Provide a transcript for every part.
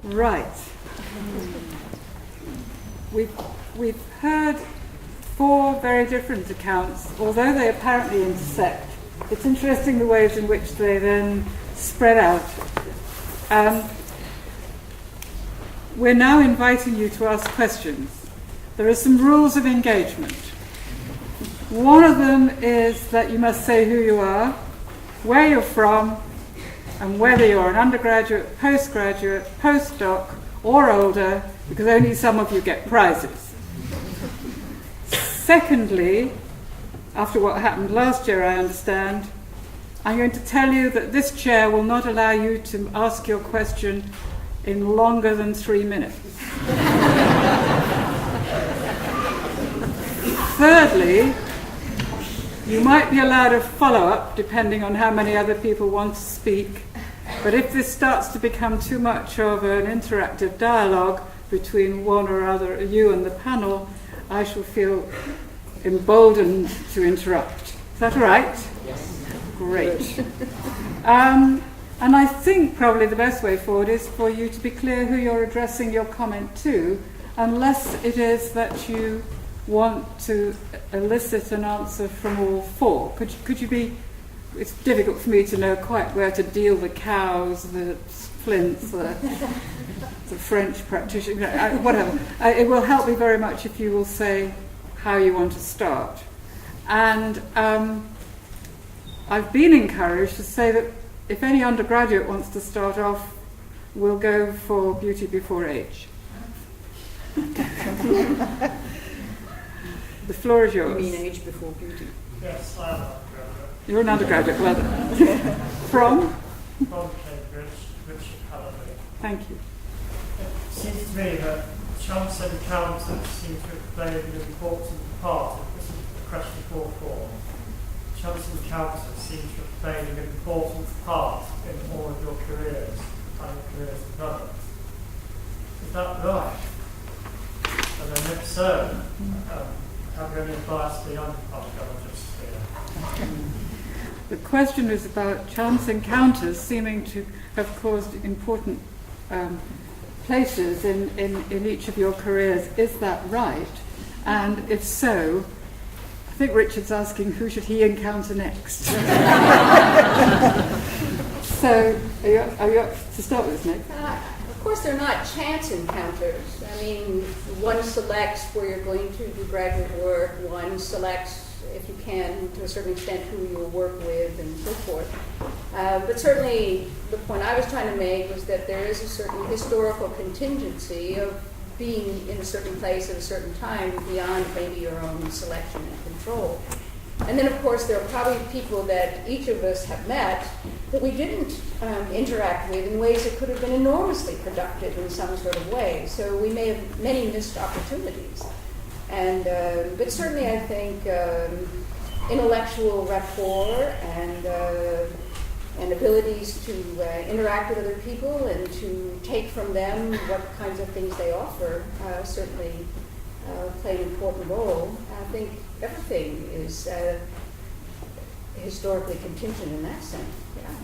Right. We've heard 4 very different accounts, although they apparently intersect. It's interesting the ways in which they then spread out. We're now inviting you to ask questions. There are some rules of engagement. One of them is that you must say who you are, where you're from, and whether you're an undergraduate, postgraduate, postdoc, or older, because only some of you get prizes. Secondly, after what happened last year, I understand, I'm going to tell you that this chair will not allow you to ask your question in longer than 3 minutes. Thirdly, you might be allowed a follow-up depending on how many other people want to speak, but if this starts to become too much of an interactive dialogue between one or other, you and the panel, I shall feel emboldened to interrupt. Is that all right? Yes. Great. And I think probably the best way forward is for you to be clear who you're addressing your comment to, unless it is that you want to elicit an answer from all 4. Could you be... It's difficult for me to know quite where to deal the cows, the flints, the French practitioner, whatever. It will help me very much if you will say how you want to start. And I've been encouraged to say that if any undergraduate wants to start off, we'll go for beauty before age. The floor is yours. You mean age before beauty? Yes, I am an undergraduate. You're an undergraduate, well done. From? From Cambridge, Academy. Thank you. It seems to me that chance encounters seem to have played an important part. This is the question 4. Chance encounters seem to have played an important part in all of your careers and your careers developed. Is that right? And then if so, have you any advice to young archaeologists here? The question is about chance encounters seeming to have caused important places in each of your careers. Is that right? And if so, I think Richard's asking who should he encounter next. So, are you up to start with, Nick? Of course, they're not chance encounters. I mean, one selects where you're going to do graduate work, one selects, if you can, to a certain extent, who you'll work with, and so forth. But certainly, the point I was trying to make was that there is a certain historical contingency of being in a certain place at a certain time beyond maybe your own selection and control. And then, of course, there are probably people that each of us have met that we didn't interact with in ways that could have been enormously productive in some sort of way. So we may have many missed opportunities. And but certainly, I think intellectual rapport and abilities to interact with other people and to take from them what kinds of things they offer certainly play an important role. I think everything is historically contingent in that sense. Yeah.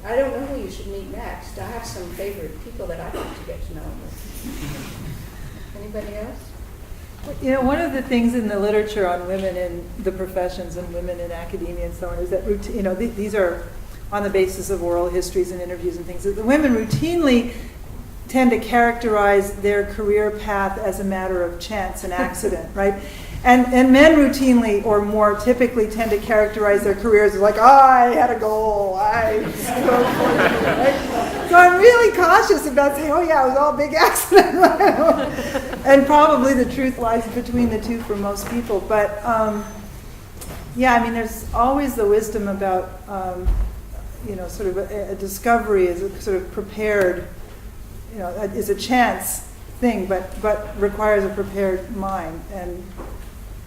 I don't know who you should meet next. I have some favorite people that I'd like to get to know. Anybody else? You know, one of the things in the literature on women in the professions and women in academia and so on is that, you know, these are on the basis of oral histories and interviews and things, that the women routinely tend to characterize their career path as a matter of chance and accident, right? And men routinely, or more typically, tend to characterize their careers as like, I had a goal, I go for it, right? So I'm really cautious about saying, oh yeah, it was all a big accident. And probably the truth lies between the two for most people. But yeah, I mean, there's always the wisdom about, you know, sort of a discovery is a sort of prepared, you know, is a chance thing, but requires a prepared mind. And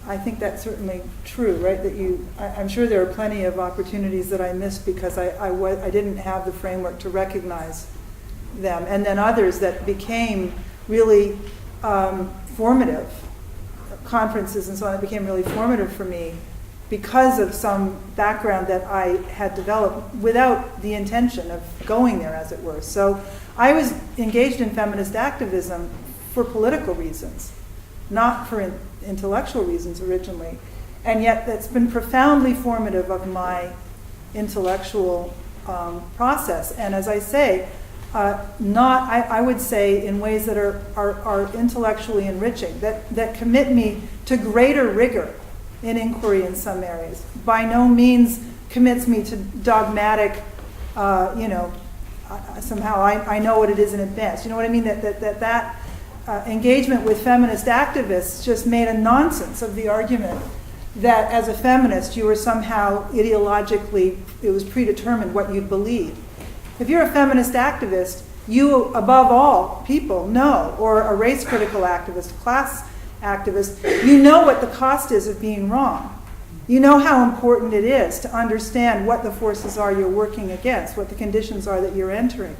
I think that's certainly true, right? That I'm sure there are plenty of opportunities that I missed because I didn't have the framework to recognize them, and then others that became really formative, conferences and so on, that became really formative for me because of some background that I had developed without the intention of going there, as it were. So I was engaged in feminist activism for political reasons, not for intellectual reasons originally. And yet that's been profoundly formative of my intellectual process. And as I say, I would say in ways that are intellectually enriching, that commit me to greater rigor in inquiry in some areas. By no means commits me to dogmatic, somehow I know what it is in advance. You know what I mean? That engagement with feminist activists just made a nonsense of the argument that as a feminist you were somehow ideologically, it was predetermined what you'd believe. If you're a feminist activist, you above all people know, or a race critical activist, class activist, you know what the cost is of being wrong. You know how important it is to understand what the forces are you're working against, what the conditions are that you're entering.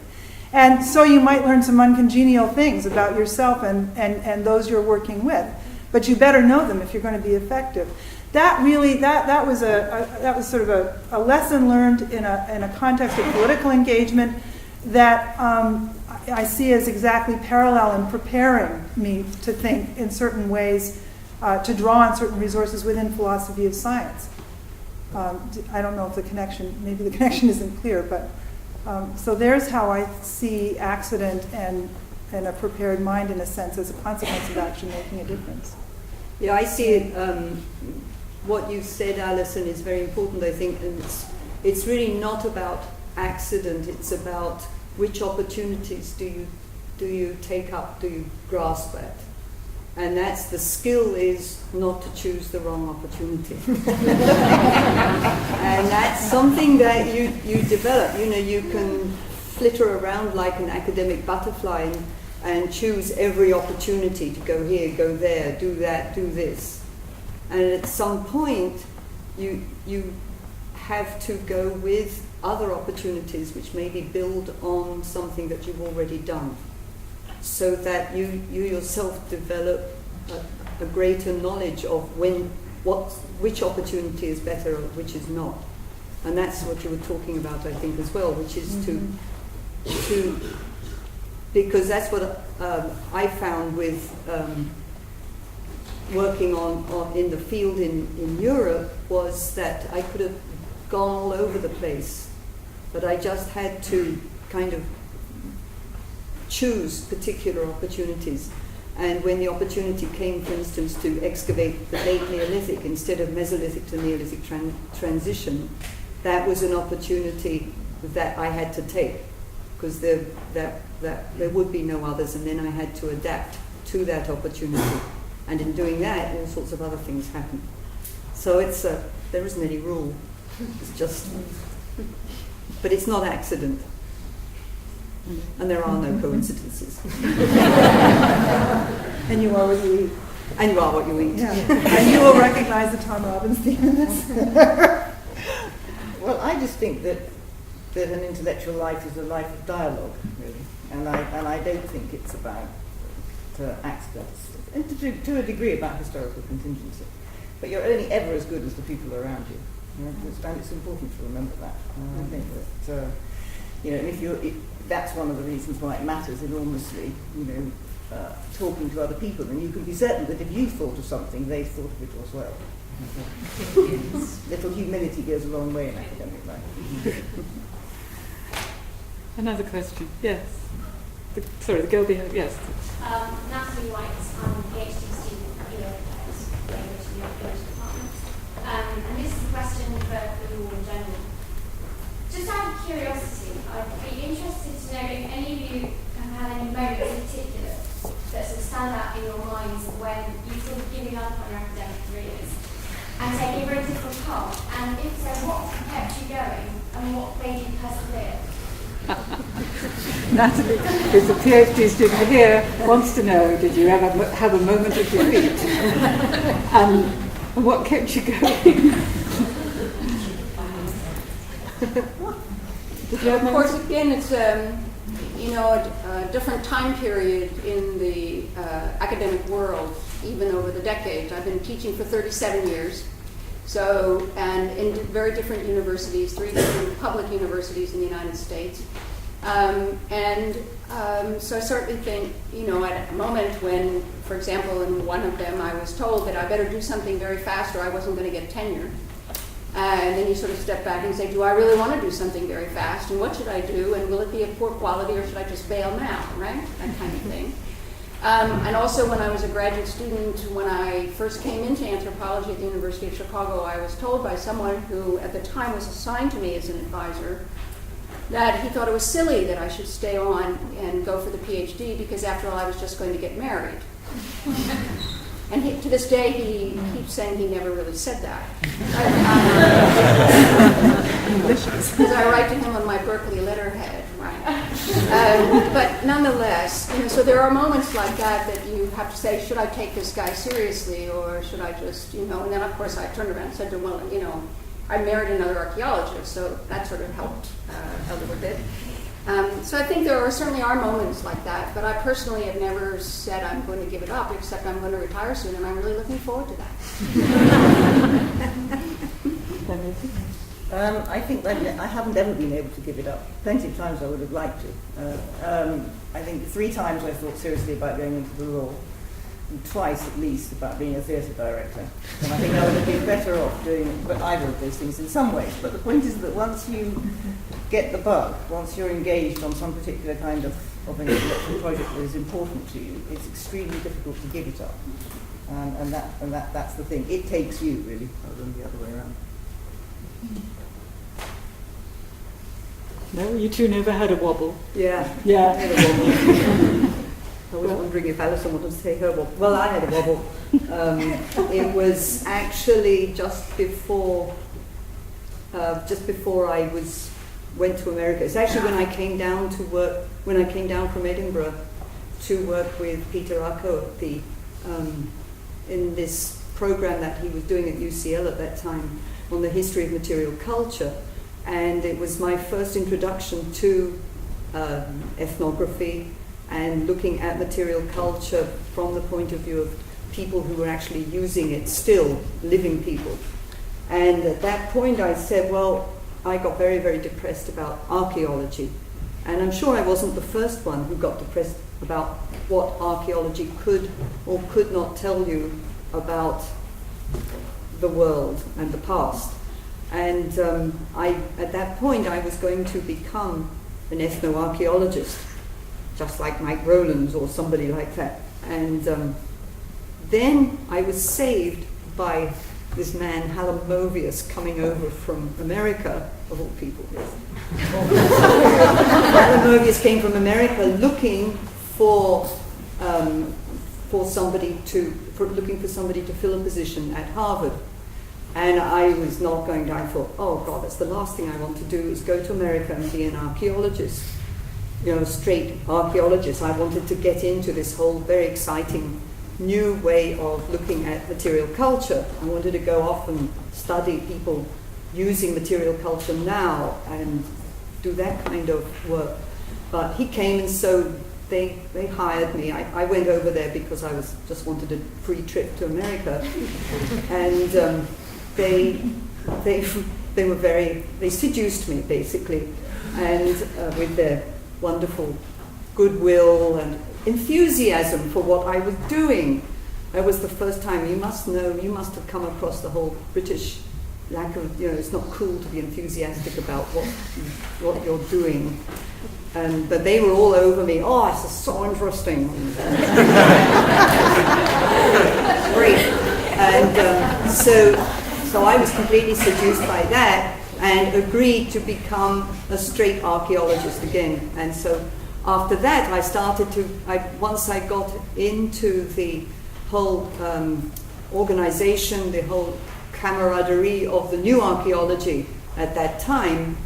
And so you might learn some uncongenial things about yourself and those you're working with, but you better know them if you're going to be effective. That really, that was sort of a lesson learned in a context of political engagement that I see as exactly parallel in preparing me to think in certain ways, to draw on certain resources within philosophy of science. I don't know if maybe the connection isn't clear, but so there's how I see accident and a prepared mind, in a sense, as a consequence of action making a difference. Yeah, I see it. What you said, Alison, is very important, I think, and it's really not about accident. It's about which opportunities do you take up, do you grasp at, and that's the skill is not to choose the wrong opportunity, and that's something that you develop. You can flitter around like an academic butterfly and choose every opportunity to go here, go there, do that, do this. And at some point, you have to go with other opportunities which maybe build on something that you've already done, so that you yourself develop a greater knowledge of which opportunity is better or which is not. And that's what you were talking about, I think, as well, which is to because that's what I found with working on in the field in Europe, was that I could have gone all over the place, but I just had to kind of choose particular opportunities. And when the opportunity came, for instance, to excavate the late Neolithic instead of Mesolithic to Neolithic transition, that was an opportunity that I had to take, because there would be no others, and then I had to adapt to that opportunity. And in doing that, all sorts of other things happen. So there isn't any rule. It's just, but it's not accident. And there are no coincidences. And you are what you eat. And you are what you eat. Yeah. And you will recognize the Tom Robbins theme in this. Well, I just think that an intellectual life is a life of dialogue, really. And I don't think it's about accidents. And to a degree about historical contingency. But you're only ever as good as the people around you. And it's important to remember that. I think that, and that's one of the reasons why it matters enormously, talking to other people. And you can be certain that if you thought of something, they thought of it as well. Little humility goes a long way in academic life. Another question, yes. The girl behind, yes. Natalie White, I'm a PhD student here at Cambridge in the Archaeology department. And this is a question for you all in general. Just out of curiosity, I'd be interested to know if any of you have had any moments in particular that sort of stand out in your minds when you've sort of given up on your academic careers and taking a very different path. And if so, what kept you going and what made you persevere? Natalie, who's a PhD student here, wants to know, did you ever have a moment of defeat? And what kept you going? Of course, again, it's a different time period in the academic world, even over the decades. I've been teaching for 37 years, So, and in very different universities, 3 different public universities in the United States. So I certainly think, at a moment when, for example, in one of them, I was told that I better do something very fast or I wasn't going to get tenure. And then you sort of step back and say, do I really want to do something very fast? And what should I do? And will it be of poor quality or should I just bail now, right? That kind of thing. And also when I was a graduate student, when I first came into anthropology at the University of Chicago, I was told by someone who at the time was assigned to me as an advisor that he thought it was silly that I should stay on and go for the PhD because after all I was just going to get married. And to this day he keeps saying he never really said that. Because I write to him on my Berkeley letterhead, right? But nonetheless, so there are moments like that you have to say, should I take this guy seriously or should I just, and then of course I turned around and said to him, well, I married another archaeologist, so that sort of helped a little bit. So I think there certainly are moments like that, but I personally have never said I'm going to give it up, except I'm going to retire soon, and I'm really looking forward to that. I think that I haven't ever been able to give it up. Plenty of times I would have liked to. I think 3 times I thought seriously about going into the law, and twice at least about being a theatre director. And I think I would have been better off doing either of those things in some ways. But the point is that once you get the bug, once you're engaged on some particular kind of an intellectual project that is important to you, it's extremely difficult to give it up. And that's the thing. It takes you, really, rather than the other way around. No, you two never had a wobble. Yeah. Yeah. I had a wobble. I was wondering if Alison wanted to say her wobble. Well, I had a wobble. It was actually just before I went to America. It's actually when I came down to work, when I came down from Edinburgh to work with Peter Arco in this program that he was doing at UCL at that time on the history of material culture. And it was my first introduction to ethnography and looking at material culture from the point of view of people who were actually using it, still living people. And at that point I said, well, I got very, very depressed about archaeology. And I'm sure I wasn't the first one who got depressed about what archaeology could or could not tell you about the world and the past. And at that point I was going to become an ethnoarchaeologist, just like Mike Rowlands or somebody like that. And then I was saved by this man, Hallam Movius, coming over from America, of all people. Hallam Movius came from America looking for somebody to fill a position at Harvard. And I was not going to, I thought, oh God, that's the last thing I want to do is go to America and be an archaeologist, straight archaeologist. I wanted to get into this whole very exciting new way of looking at material culture. I wanted to go off and study people using material culture now and do that kind of work. But he came, and so they hired me. I went over there because I just wanted a free trip to America. And they seduced me basically, and with their wonderful goodwill and enthusiasm for what I was doing. That was the first time. You must have come across the whole British lack of, it's not cool to be enthusiastic about what you're doing. But they were all over me. Oh, this is so interesting. Great. And so I was completely seduced by that and agreed to become a straight archaeologist again. And so after that, once I got into the whole organization, the whole camaraderie of the new archaeology at that time,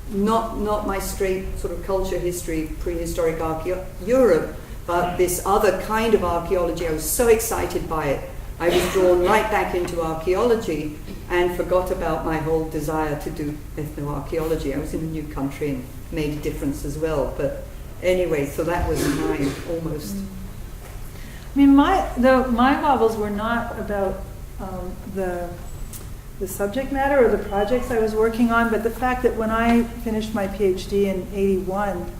not my straight sort of culture history, prehistoric Europe, but this other kind of archaeology. I was so excited by it. I was drawn right back into archaeology and forgot about my whole desire to do ethnoarchaeology. I was in a new country and made a difference as well. But anyway, so that was mine almost. I mean, my novels were not about the subject matter or the projects I was working on, but the fact that when I finished my PhD in '81,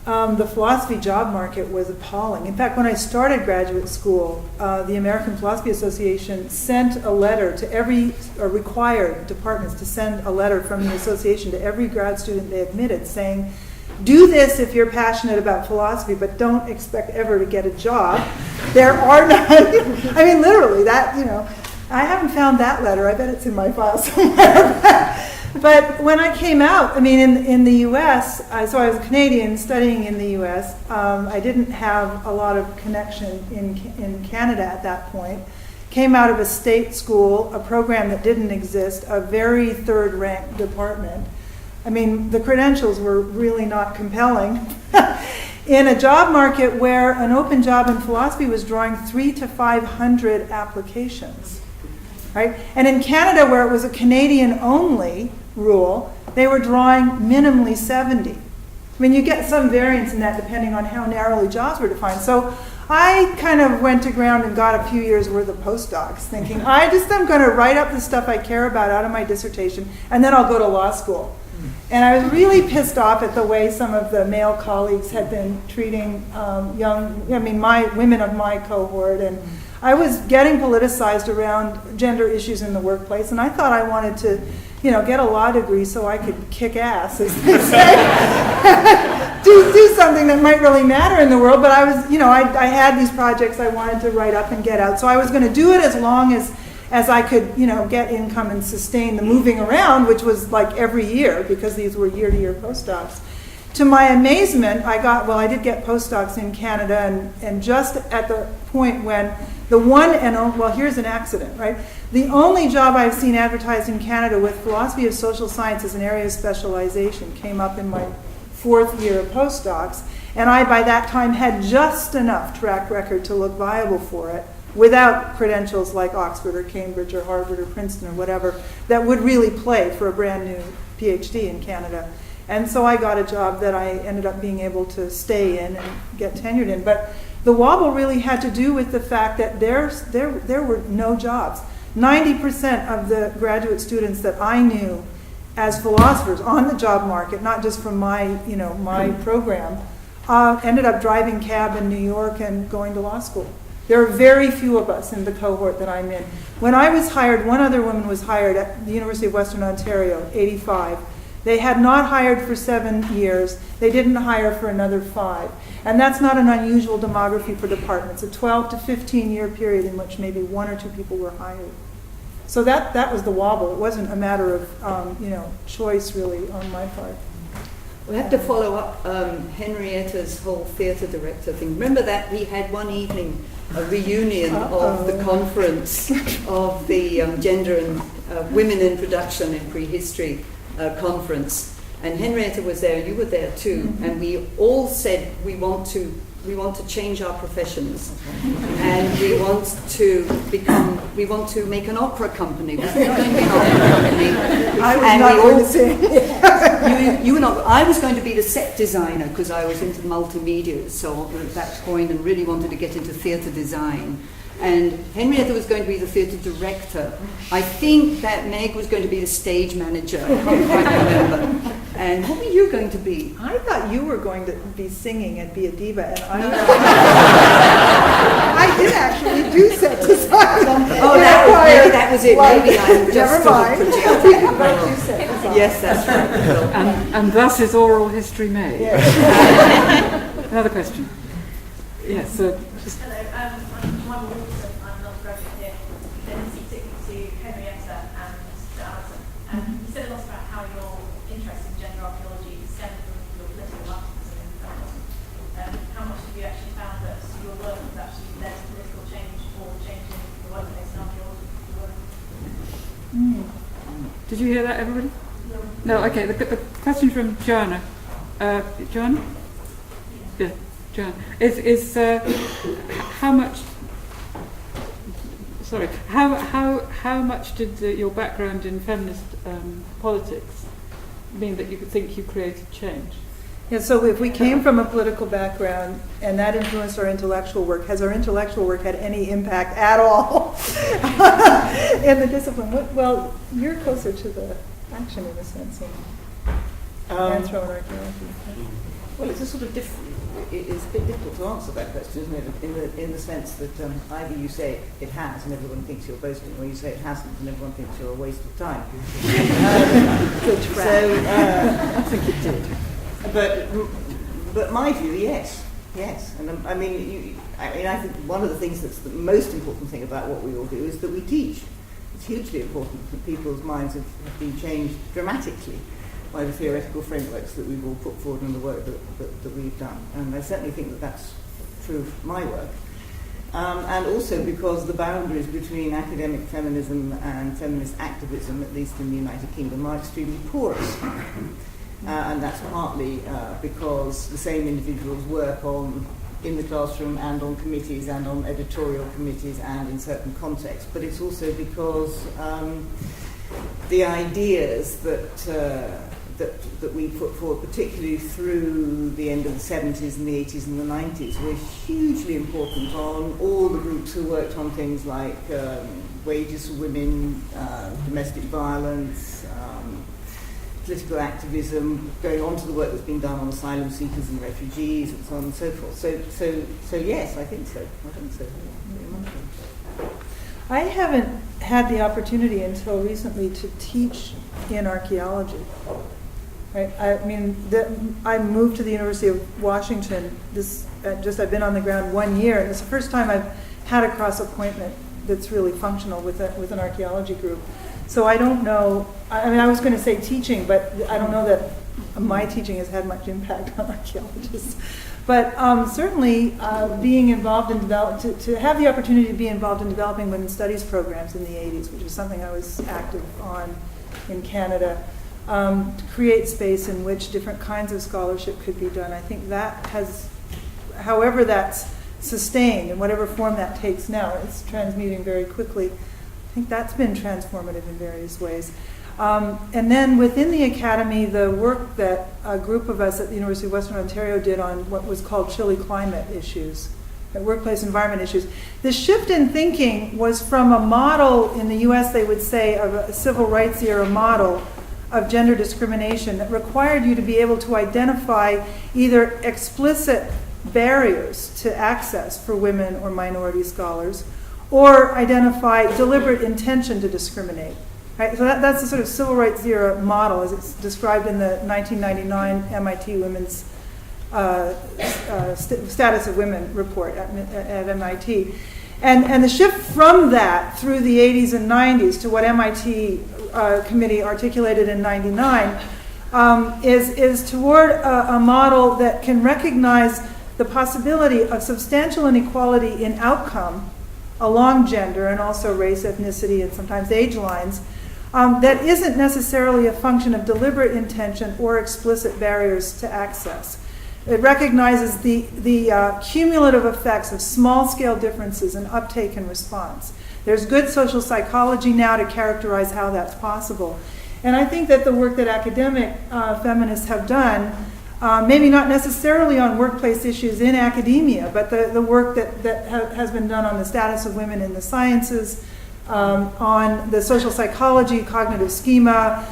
the philosophy job market was appalling. In fact, when I started graduate school, the American Philosophy Association sent a letter to required departments to send a letter from the association to every grad student they admitted saying, do this if you're passionate about philosophy, but don't expect ever to get a job. There are none. I mean, literally, that, I haven't found that letter. I bet it's in my file somewhere. But when I came out, I mean, in the U.S., so I was a Canadian studying in the U.S. I didn't have a lot of connection in Canada at that point. Came out of a state school, a program that didn't exist, a very third-ranked department. I mean, the credentials were really not compelling. In a job market where an open job in philosophy was drawing 300 to 500 applications. Right? And in Canada, where it was a Canadian-only rule, they were drawing minimally 70. I mean, you get some variance in that depending on how narrowly jobs were defined. So I kind of went to ground and got a few years' worth of postdocs, thinking, I'm going to write up the stuff I care about out of my dissertation, and then I'll go to law school. And I was really pissed off at the way some of the male colleagues had been treating my women of my cohort, and I was getting politicized around gender issues in the workplace, and I thought I wanted to, get a law degree so I could kick ass, as they say, do something that might really matter in the world. But I was, I had these projects I wanted to write up and get out, so I was going to do it as long as I could, get income and sustain the moving around, which was like every year because these were year-to-year postdocs. To my amazement, I did get postdocs in Canada, and just at the point when here's an accident, right? The only job I've seen advertised in Canada with philosophy of social science as an area of specialization came up in my 4th year of postdocs, and I, by that time, had just enough track record to look viable for it, without credentials like Oxford or Cambridge or Harvard or Princeton or whatever, that would really play for a brand new PhD in Canada. And so I got a job that I ended up being able to stay in and get tenured in. But the wobble really had to do with the fact that there were no jobs. 90% of the graduate students that I knew as philosophers on the job market, not just from my program, ended up driving cab in New York and going to law school. There are very few of us in the cohort that I'm in. When I was hired, one other woman was hired at the University of Western Ontario, 85. They had not hired for 7 years. They didn't hire for another 5. And that's not an unusual demography for departments, a 12 to 15-year period in which maybe 1 or 2 people were hired. So that was the wobble. It wasn't a matter of choice really on my part. We have to follow up Henrietta's whole theatre director thing. Remember that we had one evening a reunion of the conference of the Gender and Women in Production in Prehistory conference, and Henrietta was there, you were there too, and we all said we want to change our professions, and we want to make an opera company. Was there going to be an opera company? I was not going to say. You were not. I was going to be the set designer because I was into multimedia, so at that point, and really wanted to get into theatre design. And Henrietta was going to be the theatre director. I think that Meg was going to be the stage manager. I can't quite remember. And what were you going to be? I thought you were going to be singing and be a diva, and I did actually do set design. Maybe that was it. Maybe I'm just never mind. projecting. But you set design. Yes, that's right. And thus is oral history made. Yes. Another question. Yes, so Hello, I'm Ruth, I'm not a graduate here. Then particularly to Henrietta and to Alison. You said a lot about how your interest in gender archaeology stemmed from your political activism in feminism. How much have you actually found that your work has actually led to political change or changing the workplace in archaeology? did you hear that, everybody? No, okay. The question from Joanna. Joanna? Yeah, Joanna. Is how much? Sorry, how much did your background in feminist politics mean that you could think you created change? Yeah, so if we came from a political background and that influenced our intellectual work, has our intellectual work had any impact at all in the discipline? Well, you're closer to the action in a sense in anthropology. Well, it's a sort of it's a bit difficult to answer that question, isn't it? In the sense that either you say it has and everyone thinks you're boasting, or you say it hasn't and everyone thinks you're a waste of time. Good track. I think it did. But my view, yes, and I mean, I think one of the things that's the most important thing about what we all do is that we teach. It's hugely important that people's minds have been changed dramatically by the theoretical frameworks that we've all put forward in the work that we've done. And I certainly think that that's true of my work. And also because the boundaries between academic feminism and feminist activism, at least in the United Kingdom, are extremely porous. And that's partly because the same individuals work in the classroom and on committees and on editorial committees and in certain contexts. But it's also because the ideas that we put forward, particularly through the end of the 70s and the 80s and the 90s, were hugely important on all the groups who worked on things like wages for women, domestic violence, political activism, going on to the work that's been done on asylum seekers and refugees and so on and so forth. So yes, I think so. I haven't had the opportunity until recently to teach in archaeology. Right? I mean, I moved to the University of Washington. I've been on the ground 1 year, and it's the first time I've had a cross appointment that's really functional with an archaeology group. So I don't know. I mean, I was going to say teaching, but I don't know that my teaching has had much impact on archaeologists. But certainly being involved in to have the opportunity to be involved in developing women's studies programs in the 80s, which was something I was active on in Canada, to create space in which different kinds of scholarship could be done. I think that has, however that's sustained, in whatever form that takes now, it's transmuting very quickly. I think that's been transformative in various ways. And then within the academy, the work that a group of us at the University of Western Ontario did on what was called chilly climate issues, workplace environment issues. The shift in thinking was from a model in the US, they would say, of a civil rights era model of gender discrimination that required you to be able to identify either explicit barriers to access for women or minority scholars, or identify deliberate intention to discriminate. Right? So that's the sort of civil rights era model as it's described in the 1999 MIT Women's Status of Women report at MIT. And the shift from that through the 80s and 90s to what MIT committee articulated in 99 is toward a model that can recognize the possibility of substantial inequality in outcome along gender and also race, ethnicity, and sometimes age lines, that isn't necessarily a function of deliberate intention or explicit barriers to access. It recognizes the cumulative effects of small-scale differences in uptake and response. There's good social psychology now to characterize how that's possible. And I think that the work that academic feminists have done, maybe not necessarily on workplace issues in academia, but the work that has been done on the status of women in the sciences, on the social psychology, cognitive schema,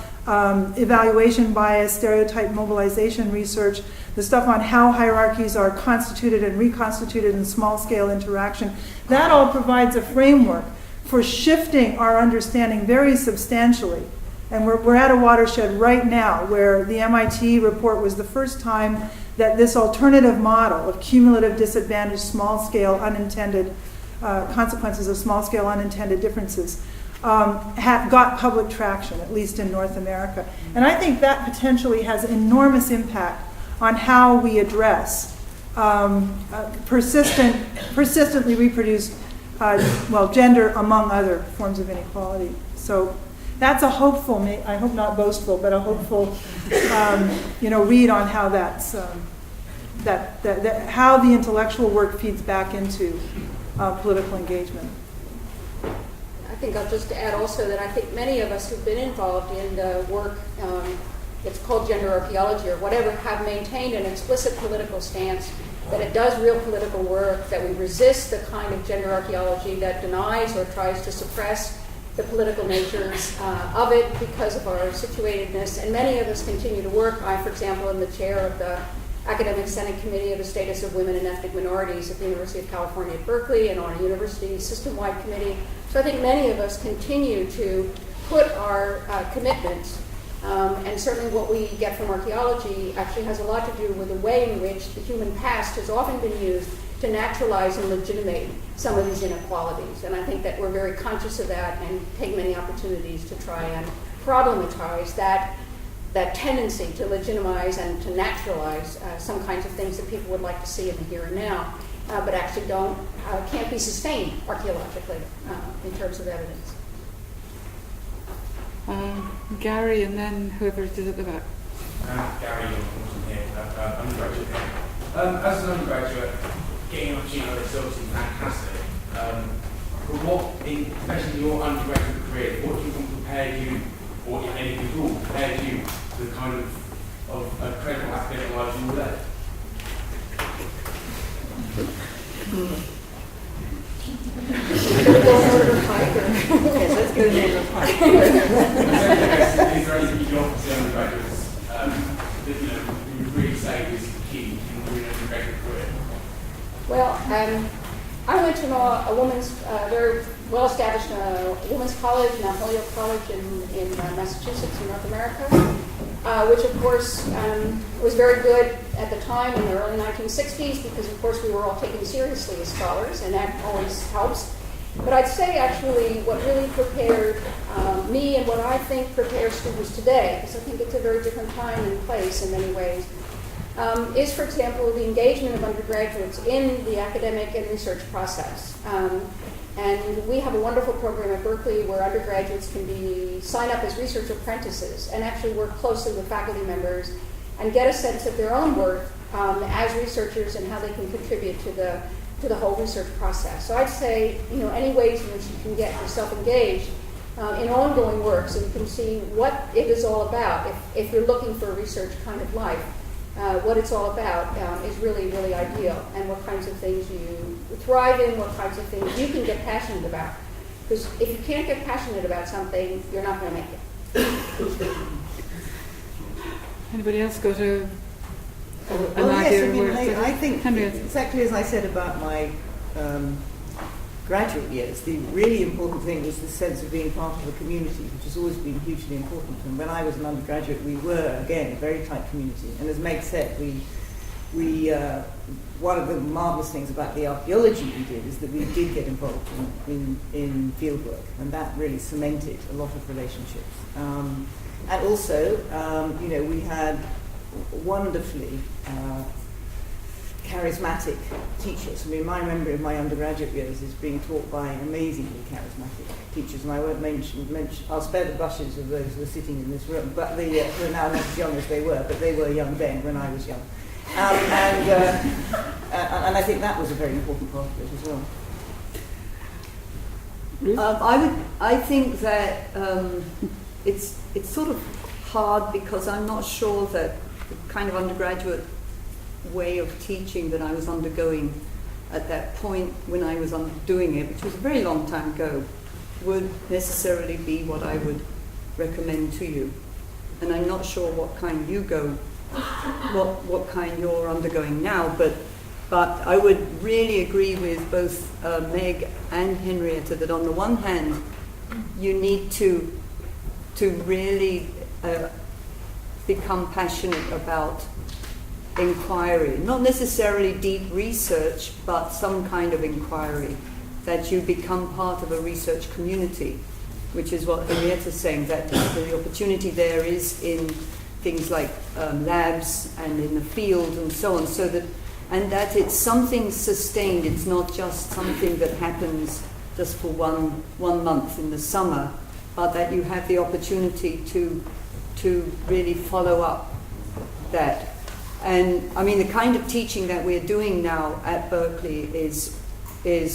evaluation bias, stereotype mobilization research, the stuff on how hierarchies are constituted and reconstituted in small-scale interaction, that all provides a framework for shifting our understanding very substantially. And we're at a watershed right now where the MIT report was the first time that this alternative model of cumulative disadvantage, small-scale unintended consequences of small-scale unintended differences got public traction, at least in North America. And I think that potentially has enormous impact on how we address persistently reproduced, gender among other forms of inequality. So that's a hopeful, I hope not boastful, but a hopeful, read on how that's how the intellectual work feeds back into political engagement. I think I'll just add also that I think many of us who've been involved in the work it's called gender archaeology or whatever, have maintained an explicit political stance, that it does real political work, that we resist the kind of gender archaeology that denies or tries to suppress the political natures of it because of our situatedness. And many of us continue to work. I, for example, am the chair of the Academic Senate Committee of the Status of Women and Ethnic Minorities at the University of California at Berkeley and on a university system-wide committee. So I think many of us continue to put our commitments, and certainly what we get from archaeology actually has a lot to do with the way in which the human past has often been used to naturalize and legitimate some of these inequalities. And I think that we're very conscious of that and take many opportunities to try and problematize that tendency to legitimize and to naturalize some kinds of things that people would like to see in the here and now, but actually can't be sustained archaeologically in terms of evidence. Gary, and then whoever it is at the back. Gary, I'm here, undergraduate here. As an undergraduate, getting an opportunity like this is obviously fantastic. But what, especially in your undergraduate career, what do you think prepared you, or anything at all, prepared you to the kind of a credible academic life you led? Yes, let's go there. Is there anything you can offer to undergraduates that you really say is key in doing an undergraduate career? Well, I went to a women's, very well-established women's college, Mount Holyoke College in Massachusetts in North America, which of course was very good at the time in the early 1960s because of course we were all taken seriously as scholars, and that always helps. But I'd say actually what really prepared me and what I think prepares students today, because I think it's a very different time and place in many ways, is, for example, the engagement of undergraduates in the academic and research process. And we have a wonderful program at Berkeley where undergraduates can sign up as research apprentices and actually work closely with faculty members and get a sense of their own worth as researchers and how they can contribute to the whole research process. So I'd say, any ways in which you can get yourself engaged in ongoing work so you can see what it is all about if you're looking for a research kind of life. What it's all about is really, really ideal, and what kinds of things you thrive in, what kinds of things you can get passionate about. Because if you can't get passionate about something, you're not going to make it. Anybody else got an Well, idea yes, of where I think Henrietta. exactly as I said about my graduate years, the really important thing was the sense of being part of a community, which has always been hugely important. And when I was an undergraduate, we were, again, a very tight community. And as Meg said, we one of the marvellous things about the archaeology we did is that we did get involved in field work, and that really cemented a lot of relationships. And also, we had wonderfully charismatic teachers. I mean, my memory of my undergraduate years is being taught by amazingly charismatic teachers, and I won't mention. I'll spare the blushes of those who are sitting in this room, but who are now not as young as they were, but they were young then when I was young. And I think that was a very important part of it as well. I think that it's sort of hard because I'm not sure that the kind of undergraduate way of teaching that I was undergoing at that point when I was doing it, which was a very long time ago, would necessarily be what I would recommend to you. And I'm not sure what kind what kind you're undergoing now, but I would really agree with both Meg and Henrietta that on the one hand, you need to really become passionate about inquiry, not necessarily deep research, but some kind of inquiry, that you become part of a research community, which is what Henrietta's saying, that the opportunity there is in things like labs and in the field and so on, and that it's something sustained. It's not just something that happens just for one month in the summer, but that you have the opportunity to really follow up that. And I mean, the kind of teaching that we're doing now at Berkeley is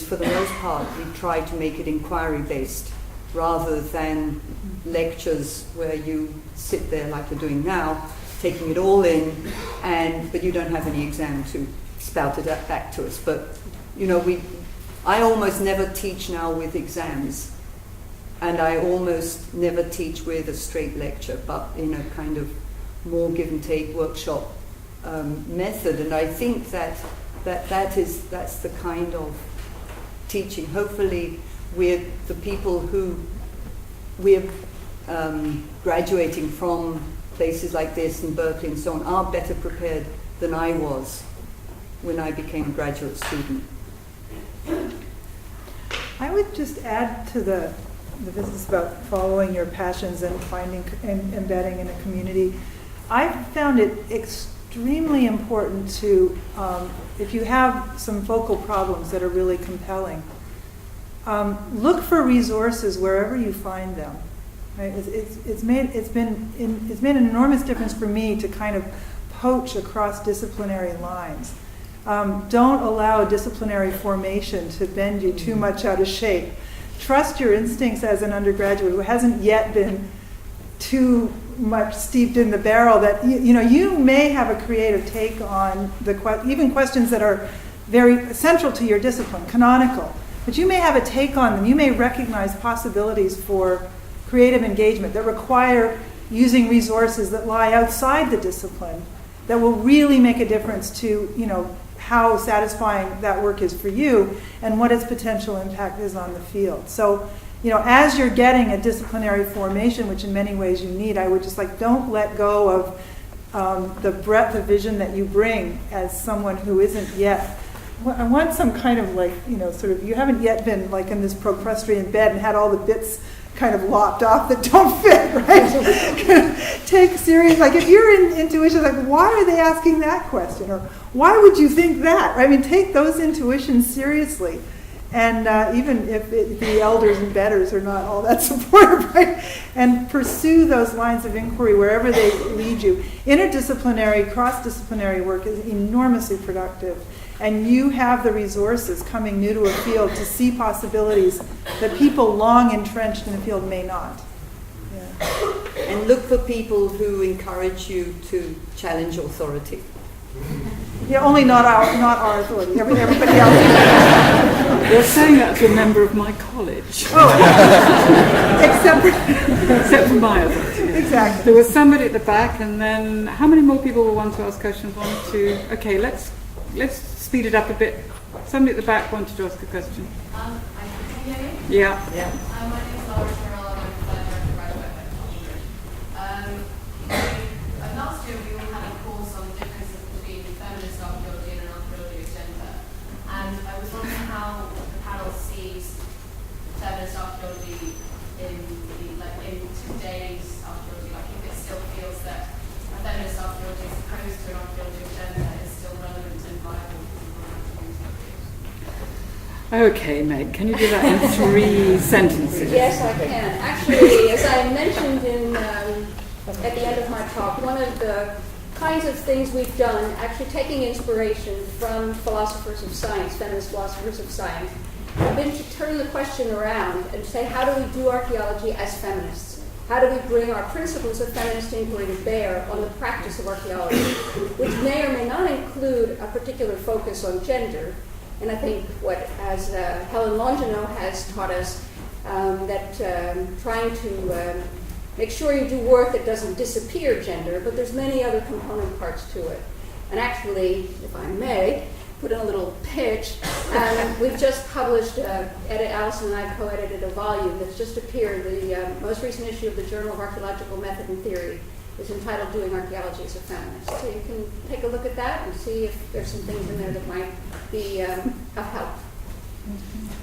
for the most part, we try to make it inquiry-based. rather than lectures where you sit there like you're doing now, taking it all in, but you don't have any exam to spout it back to us. But I almost never teach now with exams, and I almost never teach with a straight lecture, but in a kind of more give and take workshop method. And I think that's the kind of teaching. Hopefully, we're the people who we're graduating from places like this in Berkeley and so on are better prepared than I was when I became a graduate student. I would just add to the business about following your passions and finding and embedding in a community. I found it extremely important to, if you have some focal problems that are really compelling, look for resources wherever you find them. Right? It's made an enormous difference for me to kind of poach across disciplinary lines. Don't allow disciplinary formation to bend you too much out of shape. Trust your instincts as an undergraduate who hasn't yet been too much steeped in the barrel that you may have a creative take on even questions that are very central to your discipline, canonical, but you may have a take on them. You may recognize possibilities for creative engagement that require using resources that lie outside the discipline that will really make a difference to how satisfying that work is for you and what its potential impact is on the field. So, as you're getting a disciplinary formation, which in many ways you need, I would just don't let go of the breadth of vision that you bring as someone who isn't yet. I want some kind of you haven't yet been in this procrustean bed and had all the bits kind of lopped off that don't fit, right? Take serious, if you're in intuition, why are they asking that question? Or why would you think that? I mean, take those intuitions seriously. And even if the elders and betters are not all that supportive, right? And pursue those lines of inquiry wherever they lead you. Interdisciplinary, cross-disciplinary work is enormously productive. And you have the resources coming new to a field to see possibilities that people long entrenched in a field may not. Yeah. And look for people who encourage you to challenge authority. Yeah, only not our authority. Everybody else. They're saying that to a member of my college. Oh, except for my authority. Exactly. There was somebody at the back, and then how many more people will want to ask questions? Okay, let's speed it up a bit. Somebody at the back wanted to ask a question. Can you hear me? Yeah. My name is Laura Terrell, and I'm the director of Retrospect at Cambridge. Last year we all had a course on the differences between feminist archaeology and an archaeology agenda. And I was wondering how the panel sees feminist archaeology in today's archaeology. If it still feels that a feminist archaeology as opposed to an archaeology agenda is still relevant and viable. Okay, Meg, can you do that in 3 sentences? Yes, I can. Actually, as I mentioned at the end of my talk, one of the kinds of things we've done, actually taking inspiration from philosophers of science, feminist philosophers of science, have been to turn the question around and say, how do we do archaeology as feminists? How do we bring our principles of feminist inquiry to bear on the practice of archaeology, which may or may not include a particular focus on gender? And I think as Helen Longino has taught us, that trying to make sure you do work that doesn't disappear gender, but there's many other component parts to it. And actually, if I may, put in a little pitch, we've just published, Alison and I co-edited a volume that's just appeared. The most recent issue of the Journal of Archaeological Method and Theory is entitled Doing Archaeology as a Feminist. So you can take a look at that and see if there's some things in there that might be of help.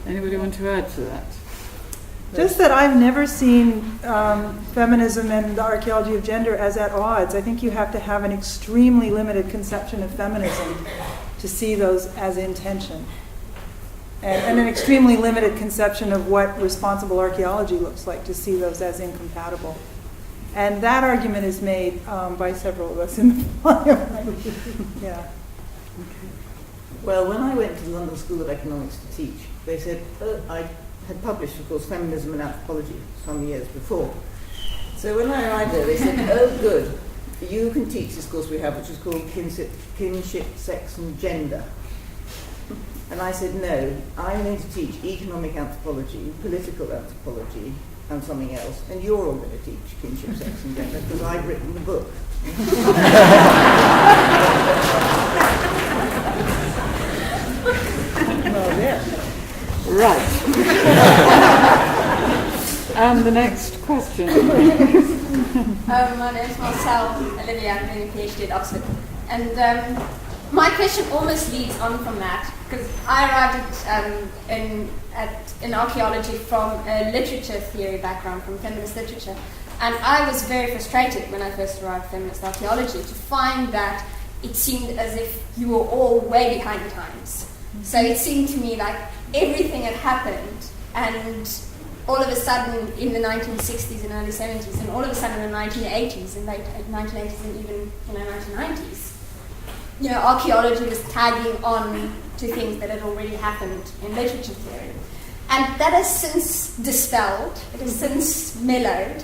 Anybody want to add to that? Just that I've never seen feminism and the archaeology of gender as at odds. I think you have to have an extremely limited conception of feminism to see those as in tension. And an extremely limited conception of what responsible archaeology looks like to see those as incompatible. And that argument is made by several of us in the volume. Yeah. Well, when I went to the London School of Economics to teach, they said, had published, of course, Feminism and Anthropology some years before. So when I arrived there, they said, oh, good, you can teach this course we have, which is called Kinship, Sex and Gender. And I said, no, I'm going to teach economic anthropology, political anthropology, and something else, and you're all going to teach kinship, sex and gender, because I've written the book. Well, yeah. Right. And the next question. My name is Marcel Olivia. I'm doing a PhD at Oxford. And my question almost leads on from that, because I arrived in archaeology from a literature theory background, from feminist literature. And I was very frustrated when I first arrived in feminist archaeology to find that it seemed as if you were all way behind the times. So it seemed to me like everything had happened, and all of a sudden in the 1960s and early 70s, and all of a sudden in the 1980s and late 1980s and even 1990s, archaeology was tagging on to things that had already happened in literature theory. And that has since dispelled, it has since mellowed,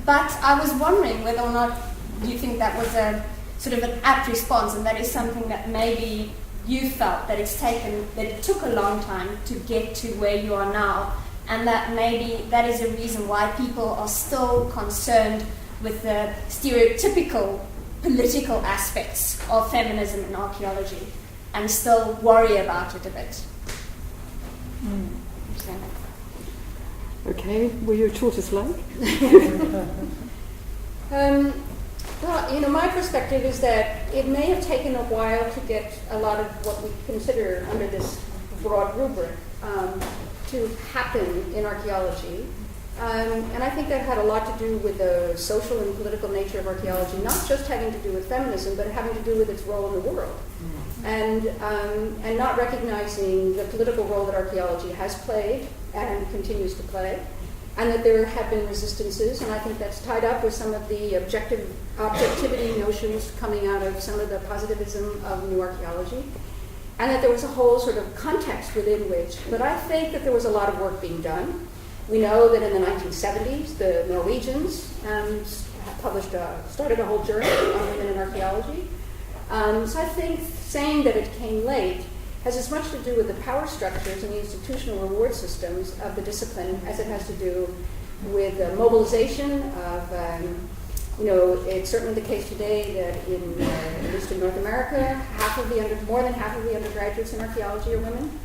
but I was wondering whether or not you think that was a sort of an apt response, and that is something that maybe you felt that it took a long time to get to where you are now, and that maybe that is a reason why people are still concerned with the stereotypical political aspects of feminism in archaeology and still worry about it a bit. Okay, were you taught us like? Well, my perspective is that it may have taken a while to get a lot of what we consider under this broad rubric to happen in archaeology. And I think that had a lot to do with the social and political nature of archaeology, not just having to do with feminism, but having to do with its role in the world. And not recognizing the political role that archaeology has played and continues to play, and that there have been resistances, and I think that's tied up with some of the objectivity notions coming out of some of the positivism of new archaeology, and that there was a whole sort of context within which, but I think that there was a lot of work being done. We know that in the 1970s, the Norwegians started a whole journey on women in archaeology. So I think saying that it came late has as much to do with the power structures and the institutional reward systems of the discipline as it has to do with the mobilization of, it's certainly the case today that at least in North America, more than half of the undergraduates in archaeology are women.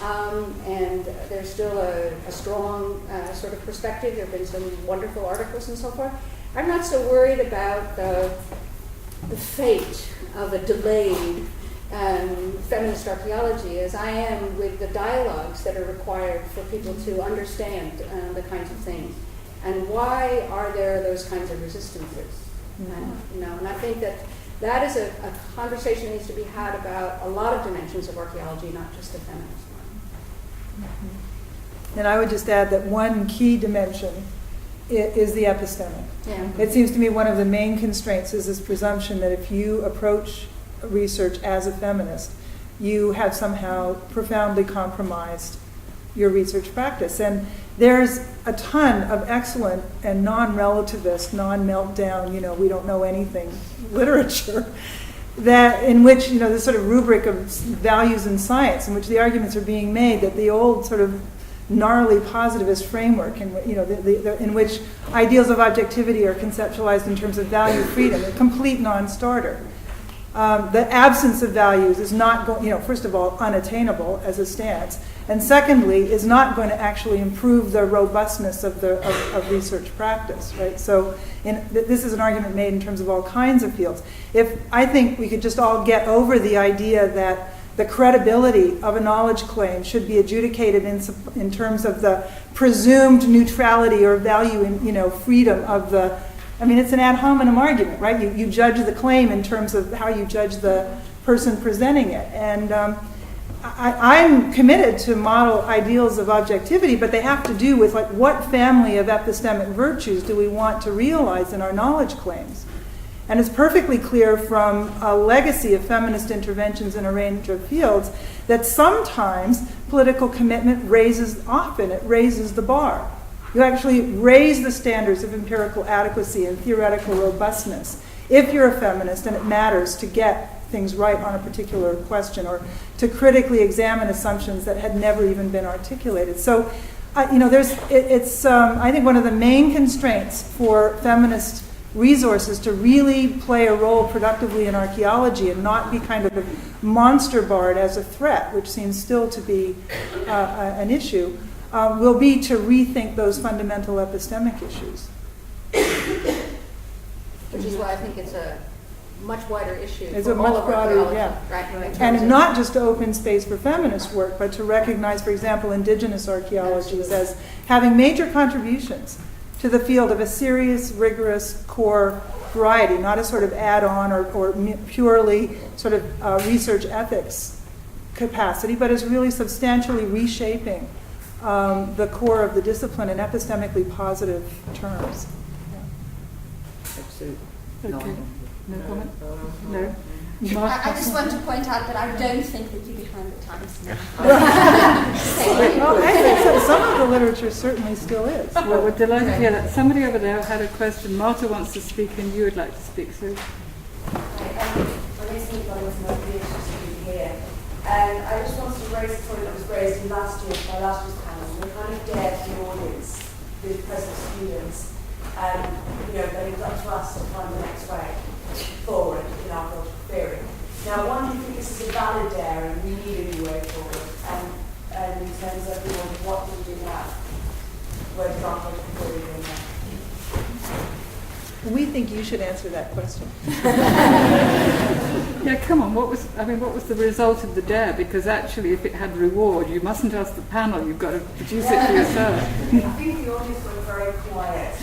And there's still a strong sort of perspective. There have been some wonderful articles and so forth. I'm not so worried about the fate of a delayed feminist archaeology as I am with the dialogues that are required for people to understand the kinds of things. And why are there those kinds of resistances? And I think that is a conversation that needs to be had about a lot of dimensions of archaeology, not just the feminist one. And I would just add that one key dimension is the epistemic. Yeah. It seems to me one of the main constraints is this presumption that if you approach research as a feminist, you have somehow profoundly compromised your research practice. And there's a ton of excellent and non-relativist, non-meltdown, we don't know anything literature that in which, this sort of rubric of values in science, in which the arguments are being made that the old sort of gnarly positivist framework, in which ideals of objectivity are conceptualized in terms of value freedom, a complete non-starter. The absence of values is not going, first of all, unattainable as a stance, and secondly, is not going to actually improve the robustness of research practice, right? So this is an argument made in terms of all kinds of fields. I think we could just all get over the idea that the credibility of a knowledge claim should be adjudicated in terms of the presumed neutrality or value in, freedom of the. It's an ad hominem argument, right? You judge the claim in terms of how you judge the person presenting it. And I'm committed to model ideals of objectivity, but they have to do with what family of epistemic virtues do we want to realize in our knowledge claims? And it's perfectly clear from a legacy of feminist interventions in a range of fields that sometimes political commitment raises the bar. You actually raise the standards of empirical adequacy and theoretical robustness if you're a feminist and it matters to get things right on a particular question or to critically examine assumptions that had never even been articulated. So, I think one of the main constraints for feminist resources to really play a role productively in archaeology and not be kind of monster barred as a threat, which seems still to be an issue, will be to rethink those fundamental epistemic issues. Which is why I think it's a much wider issue. It's a much broader, yeah. Right. And not just to open space for feminist work, but to recognize, for example, indigenous archaeologies as having major contributions to the field of a serious, rigorous core variety, not a sort of add-on or purely sort of research ethics capacity, but is really substantially reshaping the core of the discipline in epistemically positive terms. Yeah. Absolutely. Okay. No comment? No? I just want to point out that I don't think that you're behind the times now. Well, actually, so some of the literature certainly still is. Well, we're delighted to hear that. Somebody over there had a question. Marta wants to speak and you would like to speak, so. Well, I think one was not really interested here. And I just wanted to raise the point that was raised in last year's panel. We kind of dared the audience, the present students, that it's up to us to find the next way forward in our logical theory. Now, one, do you think this is a valid dare and we need a new way forward? And in terms of what do we do now? Where does our logical theory go now? We think you should answer that question. Yeah, come on, what was the result of the dare? Because actually, if it had reward, you mustn't ask the panel, you've got to produce it for yourself. I think the audience were very quiet.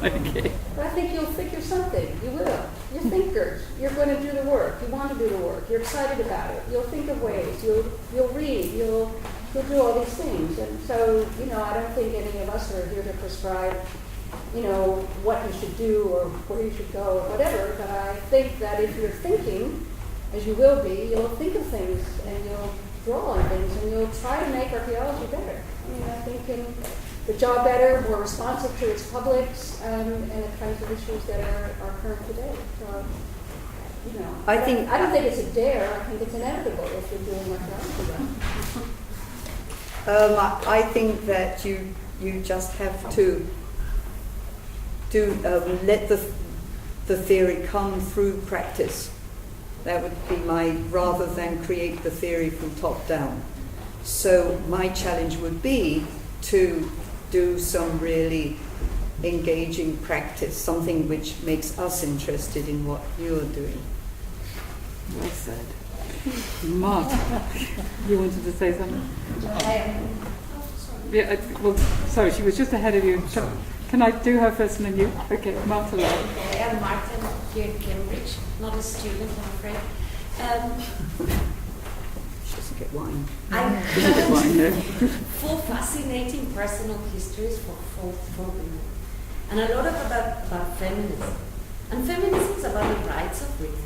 Okay. But I think you'll figure something. You will. You're thinkers. You're going to do the work. You want to do the work. You're excited about it. You'll think of ways. You'll read. You'll do all these things. And so, I don't think any of us are here to prescribe, what you should do or where you should go or whatever. But I think that if you're thinking, as you will be, you'll think of things and you'll draw on things and you'll try to make archaeology better. I think the job better, more responsive to its publics, and the kinds of issues that are current today. So, I don't think it's a dare. I think it's inevitable if you're doing archaeology. I think that you just have to let the theory come through practice. That would be rather than create the theory from top down. So my challenge would be to do some really engaging practice, something which makes us interested in what you're doing. Well said. Marta, you wanted to say something? Yeah, sorry, she was just ahead of you. Can I do her first and then you? Okay, Marta. Okay, I'm Martin, here in Cambridge, not a student, I'm afraid. She doesn't get wine. I'm for fascinating personal histories for women, and a lot about feminism. And feminism is about the rights of women.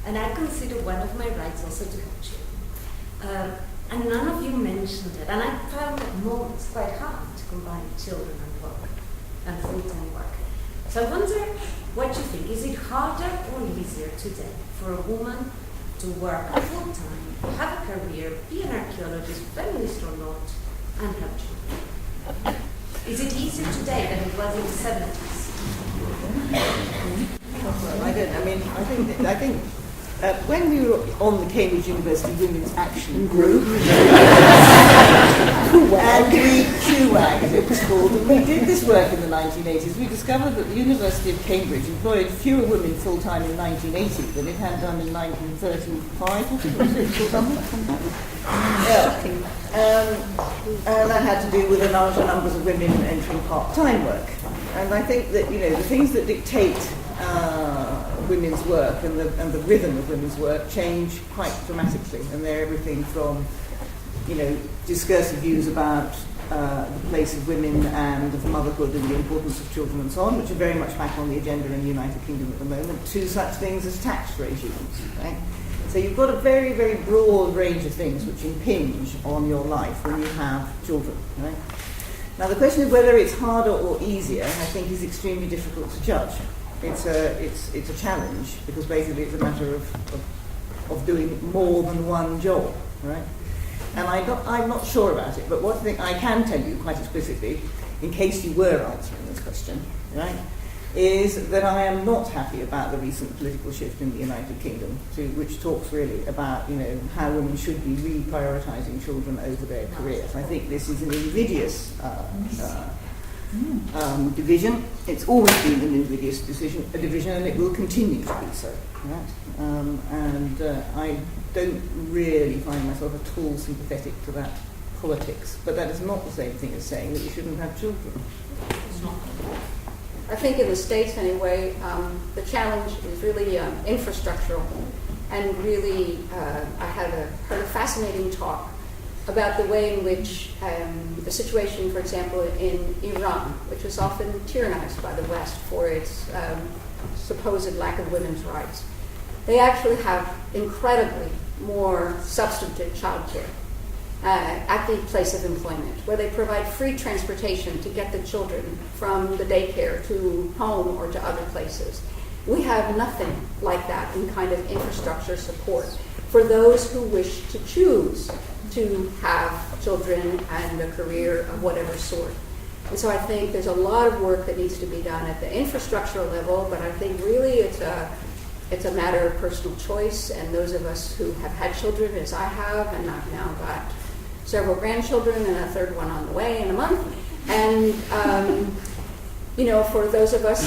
And I consider one of my rights also to have children. And none of you mentioned it. And I found at moments quite hard to combine children and work, and full-time work. So I wonder what you think. Is it harder or easier today for a woman to work full-time, have a career, be an archaeologist, feminist or not, and have children? Is it easier today than it was in the 70s? I think when we were on the Cambridge University Women's Action Group, and QAG as it was called, and we did this work in the 1980s, we discovered that the University of Cambridge employed fewer women full-time in 1980 than it had done in 1935 or something. And that had to do with the larger numbers of women entering part-time work. And I think that, the things that dictate women's work and the rhythm of women's work change quite dramatically, and they're everything from discursive views about the place of women and of motherhood and the importance of children and so on, which are very much back on the agenda in the United Kingdom at the moment, to such things as tax regimes. Right? So you've got a very, very broad range of things which impinge on your life when you have children. Right? Now the question of whether it's harder or easier, I think, is extremely difficult to judge. It's a challenge because basically it's a matter of doing more than one job, right? And I'm not sure about it, but one thing I can tell you quite explicitly, in case you were answering this question, right, is that I am not happy about the recent political shift in the United Kingdom, which talks really about, how women should be reprioritising children over their careers. I think this is an invidious division. It's always been an invidious division, and it will continue to be so. Right? I don't really find myself at all sympathetic to that politics, but that is not the same thing as saying that you shouldn't have children. It's not. I think in the States anyway, the challenge is really infrastructural, and really I heard a fascinating talk about the way in which the situation, for example, in Iran, which is often tyrannized by the West for its supposed lack of women's rights, they actually have incredibly more substantive childcare at the place of employment, where they provide free transportation to get the children from the daycare to home or to other places. We have nothing like that in kind of infrastructure support for those who wish to choose to have children and a career of whatever sort. And so I think there's a lot of work that needs to be done at the infrastructural level, but I think really it's a matter of personal choice, and those of us who have had children, as I have, and I've now got several grandchildren and a third one on the way in a month, and for those of us,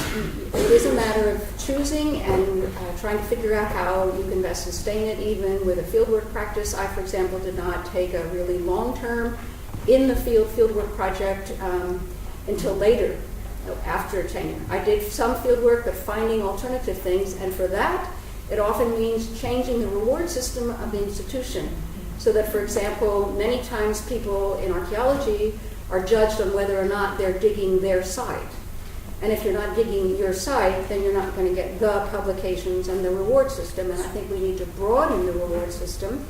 it is a matter of choosing and trying to figure out how you can best sustain it, even with a fieldwork practice. I, for example, did not take a really long-term in the fieldwork project until later, after tenure. I did some fieldwork, but finding alternative things, and for that, it often means changing the reward system of the institution, so that, for example, many times people in archaeology are judged on whether or not they're digging their site. And if you're not digging your site, then you're not going to get the publications and the reward system. And I think we need to broaden the reward system